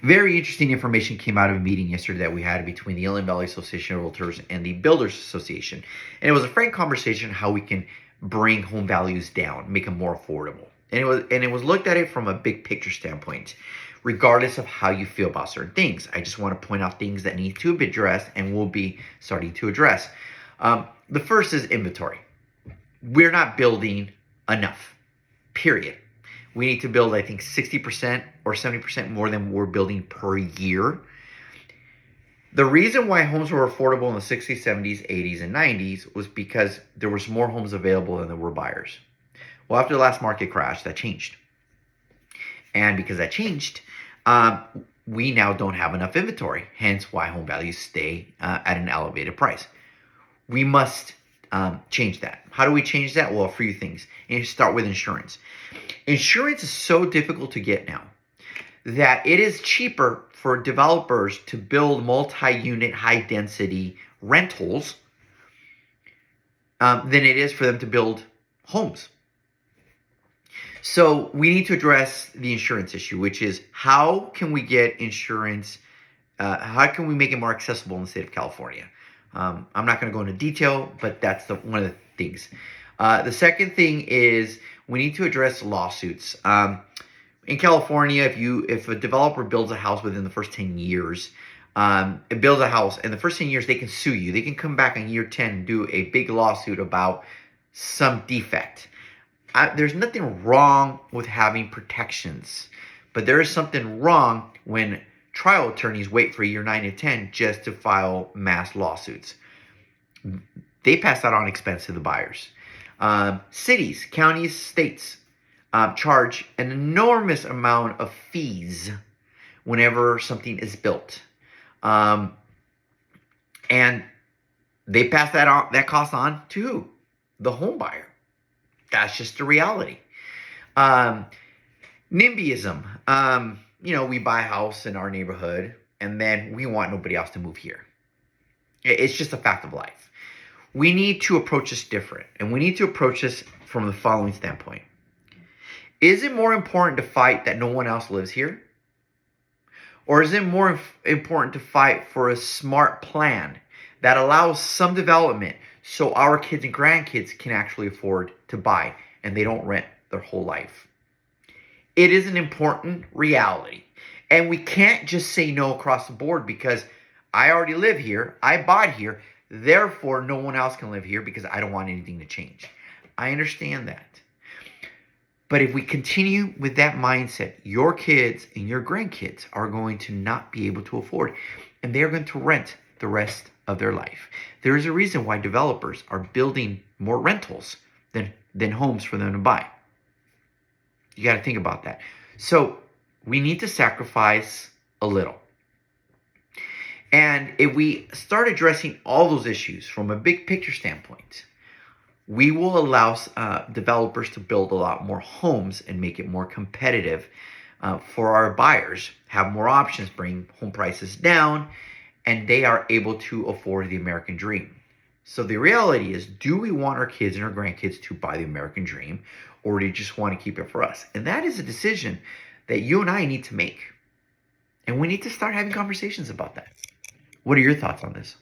Very interesting information came out of a meeting yesterday that we had between the Inland Valley Association of Realtors and the Builders Association. And it was a frank conversation how we can bring home values down, make them more affordable. And it was looked at it from a big picture standpoint, regardless of how you feel about certain things. I just want to point out things that need to be addressed and will be starting to address. The first is inventory. We're not building enough, period. We need to build, I think, 60% or 70% more than we're building per year. The reason why homes were affordable in the 60s, 70s, 80s, and 90s was because there was more homes available than there were buyers. Well, after the last market crash, that changed. And because that changed, we now don't have enough inventory, hence why home values stay at an elevated price. We must change that. How do we change that? Well, a few things. And you start with insurance. Insurance is so difficult to get now that it is cheaper for developers to build multi-unit, high-density rentals than it is for them to build homes. So we need to address the insurance issue, which is how can we get insurance, how can we make it more accessible in the state of California? I'm not going to go into detail, but that's one of the things. The second thing is we need to address lawsuits. In California, if a developer builds a house within the first 10 years, it builds a house, and the first 10 years they can sue you. They can come back in year 10 and do a big lawsuit about some defect. There's nothing wrong with having protections, but there is something wrong when trial attorneys wait for year 9 and 10 just to file mass lawsuits. They pass that on expense to the buyers. Cities, counties, states charge an enormous amount of fees whenever something is built. And they pass that cost on to who? The home buyer. That's just the reality. NIMBYism. We buy a house in our neighborhood and then we want nobody else to move here. It's just a fact of life. We need to approach this different, and we need to approach this from the following standpoint. Is it more important to fight that no one else lives here? Or is it more important to fight for a smart plan that allows some development so our kids and grandkids can actually afford to buy and they don't rent their whole life? It is an important reality. And we can't just say no across the board because I already live here, I bought here, therefore no one else can live here because I don't want anything to change. I understand that. But if we continue with that mindset, your kids and your grandkids are going to not be able to afford, and they're going to rent the rest of their life. There is a reason why developers are building more rentals than homes for them to buy. You got to think about that. So we need to sacrifice a little. And if we start addressing all those issues from a big picture standpoint, we will allow developers to build a lot more homes and make it more competitive for our buyers, have more options, bring home prices down, and they are able to afford the American dream. So the reality is, do we want our kids and our grandkids to buy the American dream, or do you just want to keep it for us? And that is a decision that you and I need to make. And we need to start having conversations about that. What are your thoughts on this?